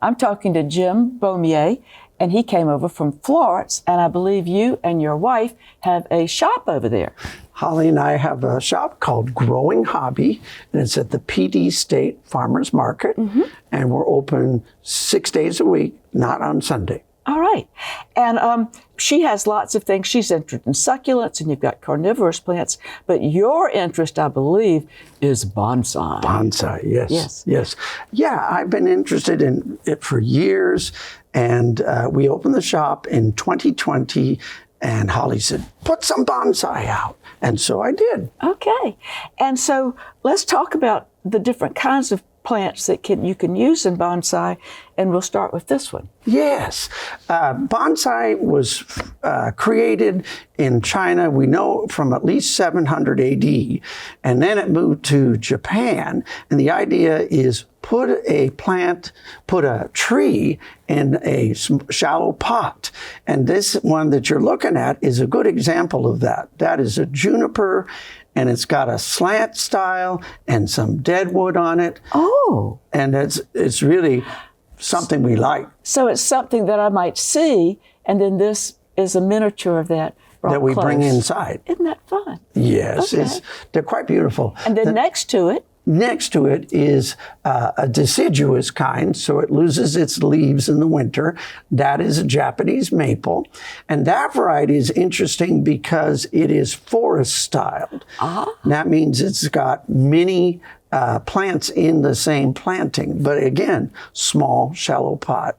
I'm talking to Jim Beaumier, and he came over from Florence, and I believe you and your wife have a shop over there. Holly and I have a shop called Growing Hobby, and it's at the PD State Farmers Market, and we're open 6 days a week, not on Sunday. All right. And she has lots of things. She's interested in succulents, and you've got carnivorous plants. But your interest, I believe, is bonsai. Bonsai, yes. Yeah, I've been interested in it for years. And we opened the shop in 2020. And Holly said, put some bonsai out. And so I did. Okay. And so let's talk about the different kinds of plants that you can use in bonsai, and we'll start with this one. Yes. Bonsai was created in China, we know, from at least 700 AD, and then it moved to Japan, and the idea is put a tree in a shallow pot. And this one that you're looking at is a good example of that. That is a juniper, and it's got a slant style and some deadwood on it. Oh. And it's really something we like. So it's something that I might see, and then this is a miniature of that brought that we close. bring inside. Isn't that fun? Yes, Okay. They're quite beautiful. And then next to it is a deciduous kind, so it loses its leaves in the winter. That is a Japanese maple. And that variety is interesting because it is forest styled. That means it's got many plants in the same planting, but again, small, shallow pot.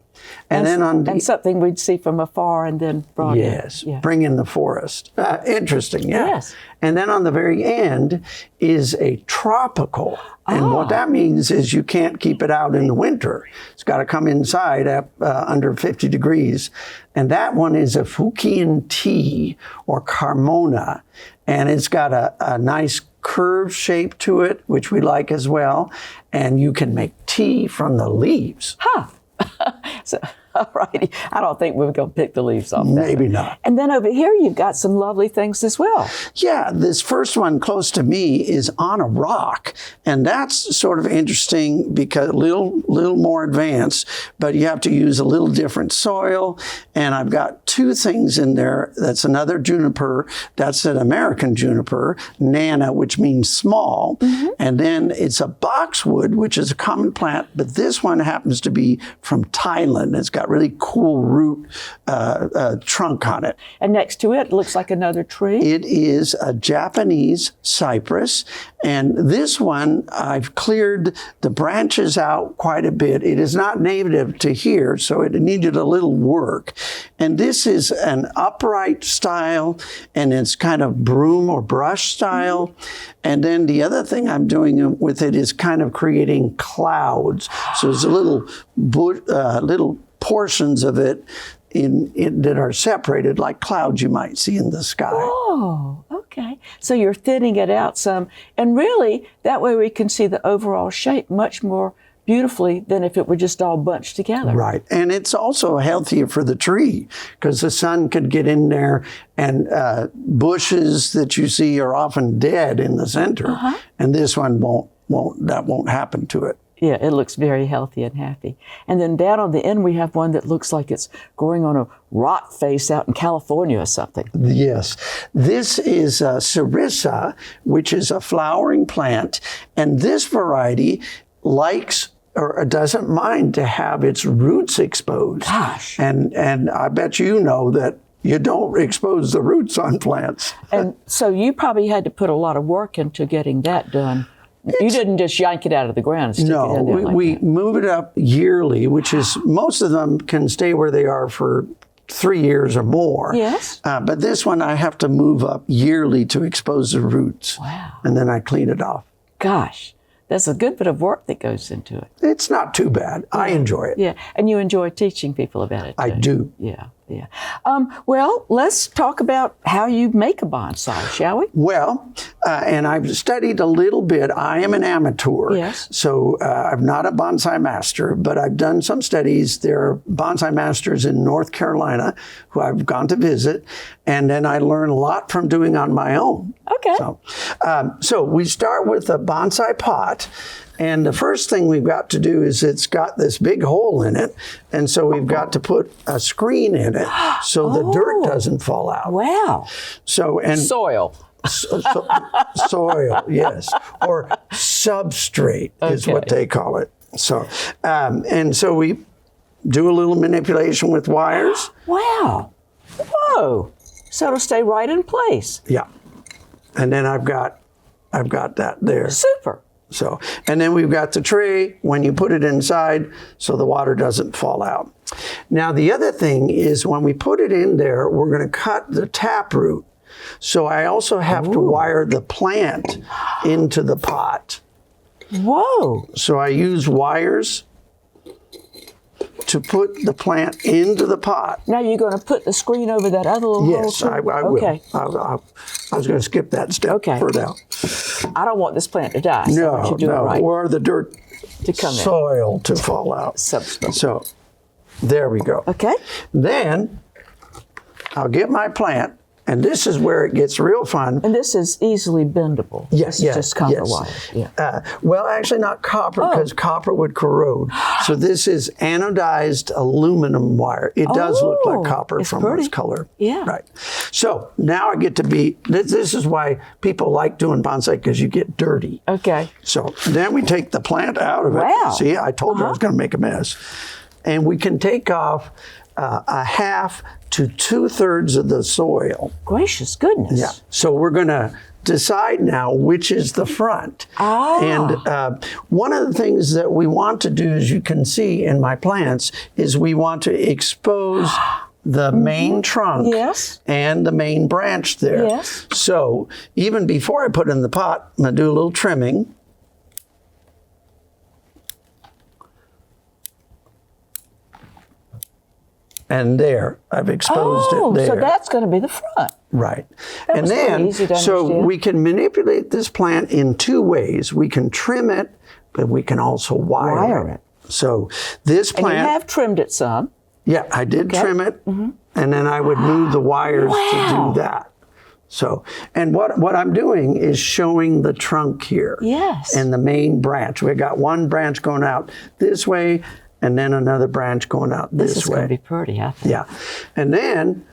And then and something we'd see from afar and then brought in. Yes, bring in the forest. Interesting, yeah. Yes. And then on the very end is a tropical. And what that means is you can't keep it out in the winter. It's got to come inside at under 50 degrees. And that one is a Fukian tea or Carmona. And it's got a nice curved shape to it, which we like as well. And you can make tea from the leaves. So, all righty. I don't think we're going to pick the leaves off that. Maybe not. And then over here, you've got some lovely things as well. Yeah, this first one close to me is on a rock. And that's sort of interesting because a little more advanced, but you have to use a little different soil. And I've got two things in there. That's another juniper. That's an American juniper, Nana, which means small. And then it's a boxwood, which is a common plant, but this one happens to be from Thailand. It's got really cool root trunk on it. And next to it looks like another tree. It is a Japanese cypress. And this one, I've cleared the branches out quite a bit. It is not native to here, so it needed a little work. And this is an upright style, and it's kind of broom or brush style. And then the other thing I'm doing with it is kind of creating clouds. So there's a little portions of it that are separated like clouds you might see in the sky. Oh, okay. So you're thinning it out some. And really, that way we can see the overall shape much more beautifully than if it were just all bunched together. Right. And it's also healthier for the tree because the sun could get in there, and bushes that you see are often dead in the center. And this one won't happen to it. Yeah, it looks very healthy and happy. And then down on the end, we have one that looks like it's growing on a rock face out in California or something. Yes. This is Sarissa, which is a flowering plant. And this variety likes or doesn't mind to have its roots exposed. Gosh. And I bet you know that you don't expose the roots on plants. And so you probably had to put a lot of work into getting that done. You didn't just yank it out of the ground and stick it in there like we that. move it up yearly, which is, most of them can stay where they are for 3 years or more. Yes. But this one I have to move up yearly to expose the roots. Wow. And then I clean it off. Gosh, there's a good bit of work that goes into it. It's not too bad. I enjoy it. Yeah, and you enjoy teaching people about it too. I do. Yeah. Well, let's talk about how you make a bonsai, shall we? Well, and I've studied a little bit. I am an amateur. Yes. So I'm not a bonsai master, but I've done some studies. There are bonsai masters in North Carolina who I've gone to visit. And then I learn a lot from doing on my own. Okay. So we start with a bonsai pot. And the first thing we've got to do is it's got this big hole in it. And so we've got to put a screen in it so the dirt doesn't fall out. Wow. So, and Soil. soil, yes. Or substrate is what they call it. So, and so we do a little manipulation with wires. Wow. Whoa. So it'll stay right in place. Yeah. And then I've got that there. Super. So, and then we've got the tray when you put it inside so the water doesn't fall out. Now, the other thing is when we put it in there, we're going to cut the taproot. So I also have to wire the plant into the pot. Whoa. So I use wires to put the plant into the pot. Now you're going to put the screen over that other little hole? Yes, too? I will. Okay. I was going to skip that step further out. I don't want this plant to die. So I want you to do it right. Or the dirt to come soil to fall out. Substrate. So there we go. Okay. Then I'll get my plant, and this is where it gets real fun. And this is easily bendable. Yes, This is just copper wire. Yeah. Well, actually not copper, because copper would corrode. So this is anodized aluminum wire. It does look like copper from its color. Yeah. Right. So now I get to be, this is why people like doing bonsai, because you get dirty. Okay. So then we take the plant out of it. Wow. See, I told you I was going to make a mess. And we can take off a half to 2/3 of the soil. Gracious goodness. Yeah. So we're going to decide now which is the front. And one of the things that we want to do, as you can see in my plants, is we want to expose the main trunk and the main branch there. Yes. So even before I put it in the pot, I'm going to do a little trimming. And there, I've exposed it there. So that's going to be the front. Right. That and was then, pretty easy to so understand. we can manipulate this plant in two ways. We can trim it, but we can also wire it. So this plant. And you have trimmed it some. Yeah, I did trim it, and then I would move the wires to do that. So, and what I'm doing is showing the trunk here. Yes. And the main branch. We got one branch going out this way, and then another branch going out this way. This is going to be pretty, I think. Yeah. And then,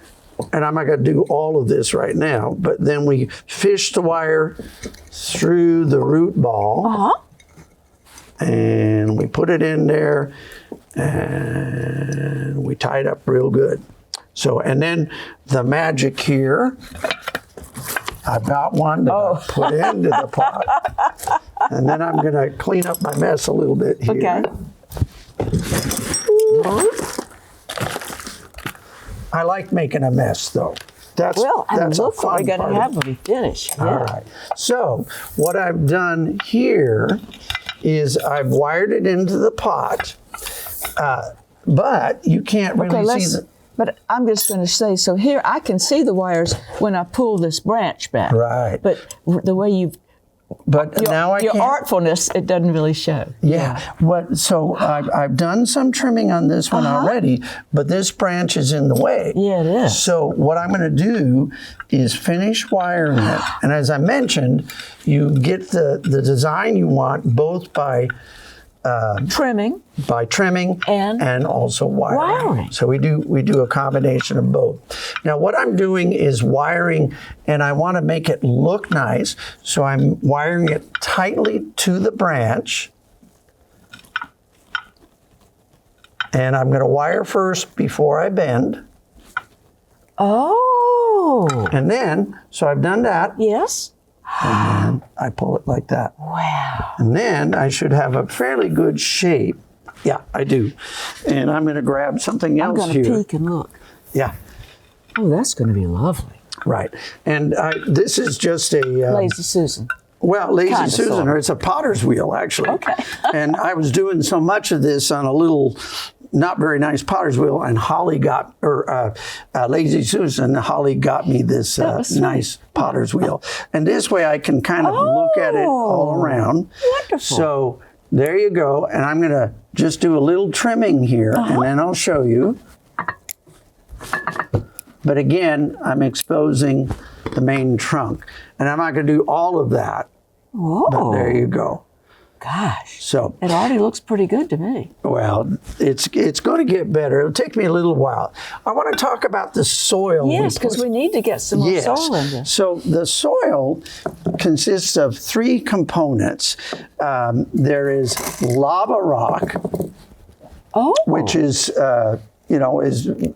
and I'm not going to do all of this right now, but then we fish the wire through the root ball. And we put it in there, and we tie it up real good. So, and then the magic here, I've got one that I put into the pot. And then I'm going to clean up my mess a little bit here. Okay. I like making a mess, though. That's look what we're going to have when we finish. Yeah. All right. So what I've done here is I've wired it into the pot, but you can't really see the... But I'm just going to say, so here I can see the wires when I pull this branch back. Right. But the way you've... But now I can't... Your artfulness, it doesn't really show. Yeah. So I've done some trimming on this one already, but this branch is in the way. Yeah, it is. So what I'm going to do is finish wiring it. And as I mentioned, you get the design you want both by trimming and also wiring. So we do a combination of both. Now what I'm doing is wiring, and I want to make it look nice, so I'm wiring it tightly to the branch. And I'm going to wire first before I bend. Oh. And then, so I've done that. Yes. And then I pull it like that. Wow. And then I should have a fairly good shape. Yeah, I do. And I'm going to grab something else here. I'm going to peek and look. Yeah. Oh, that's going to be lovely. Right. And this is just a... Lazy Susan. Well, Lazy Susan, or it's a potter's wheel, actually. Okay. And I was doing so much of this on a little... not very nice potter's wheel, and Lazy Susan, Holly got me this nice potter's wheel. And this way I can kind of look at it all around. Wonderful. So there you go. And I'm going to just do a little trimming here, and then I'll show you. But again, I'm exposing the main trunk. And I'm not going to do all of that. Whoa. But there you go. Gosh. So It already looks pretty good to me. well, it's going to get better. It'll take me a little while. I want to talk about the soil. Yes, because we need to get some more soil in this. So the soil consists of 3 components. There is lava rock, which is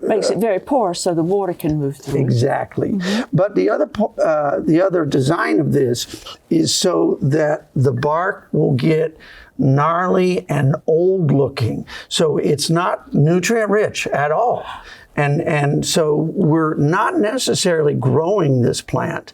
makes it very porous so the water can move through. Exactly. But the other design of this is so that the bark will get gnarly and old looking. So it's not nutrient rich at all. And so we're not necessarily growing this plant.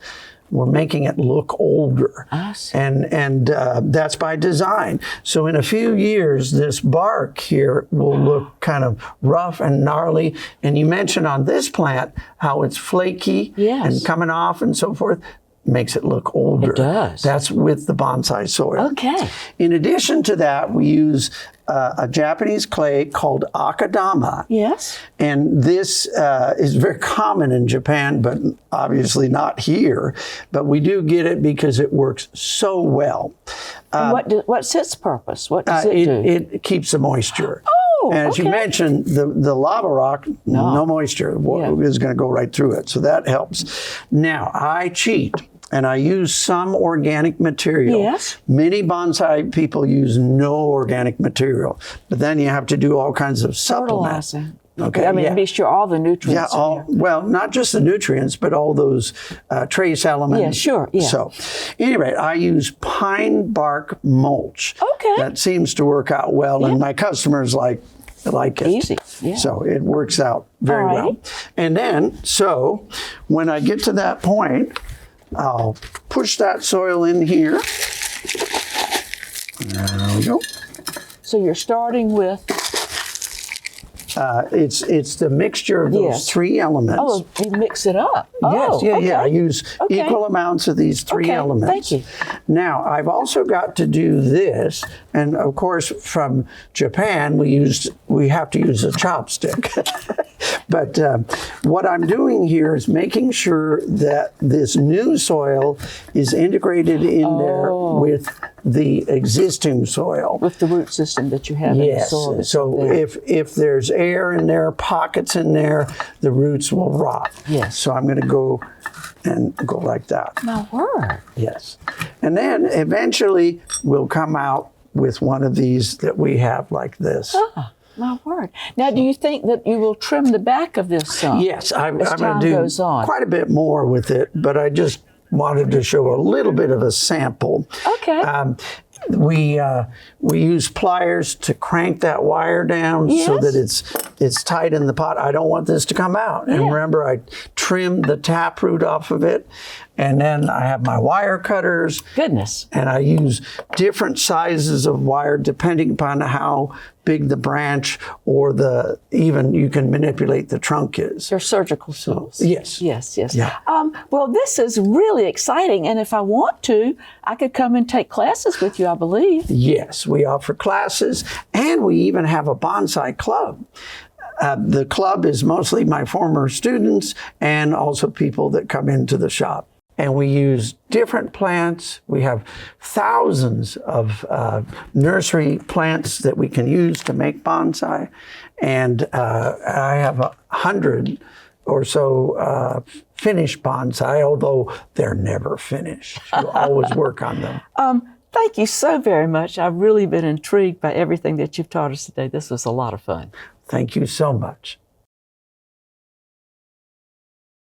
We're making it look older. I see. And that's by design. So in a few years, this bark here will look kind of rough and gnarly. And you mentioned on this plant how it's flaky and coming off and so forth. Makes it look older. It does. That's with the bonsai soil. Okay. In addition to that, we use a Japanese clay called akadama. Yes. And this is very common in Japan, but obviously not here. But we do get it because it works so well. And what's its purpose? What does it do? It keeps the moisture. Oh, and as you mentioned, the lava rock, no moisture. Water is going to go right through it. So that helps. Now, I cheat. And I use some organic material. Yes. Many bonsai people use no organic material. But then you have to do all kinds of supplements. Fertilizing. Okay. I mean, be sure all the nutrients. Well, not just the nutrients, but all those trace elements. Yeah, sure. Yeah. So, anyway, I use pine bark mulch. Okay. That seems to work out well, and my customers like it. Easy. Yeah. So it works out very well. And then, so when I get to that point, I'll push that soil in here. There we go. So you're starting with? It's the mixture of those 3 elements. Oh, you mix it up. Yes, I use equal amounts of these 3 elements. Thank you. Now, I've also got to do this, and of course, from Japan, we have to use a chopstick. But what I'm doing here is making sure that this new soil is integrated in there with the existing soil. With the root system that you have in the soil. Yes. So if there's air in there, pockets in there, the roots will rot. Yes. So I'm going to go like that. My word. Yes. And then eventually we'll come out with one of these that we have like this. My word. Now, do you think that you will trim the back of this some? Yes, I'm as going time to do goes on? quite a bit more with it, but I just wanted to show a little bit of a sample. Okay. We use pliers to crank that wire down so that it's tight in the pot. I don't want this to come out. And remember, I trimmed the taproot off of it. And then I have my wire cutters. Goodness. And I use different sizes of wire depending upon how big the branch or even you can manipulate the trunk is. They're surgical tools. Yes. Yes. Yeah. Well, this is really exciting. And if I want to, I could come and take classes with you, I believe. Yes, we offer classes, and we even have a bonsai club. The club is mostly my former students and also people that come into the shop. And we use different plants. We have thousands of nursery plants that we can use to make bonsai. And I have 100 or so finished bonsai, although they're never finished. You always work on them. Thank you so very much. I've really been intrigued by everything that you've taught us today. This was a lot of fun. Thank you so much.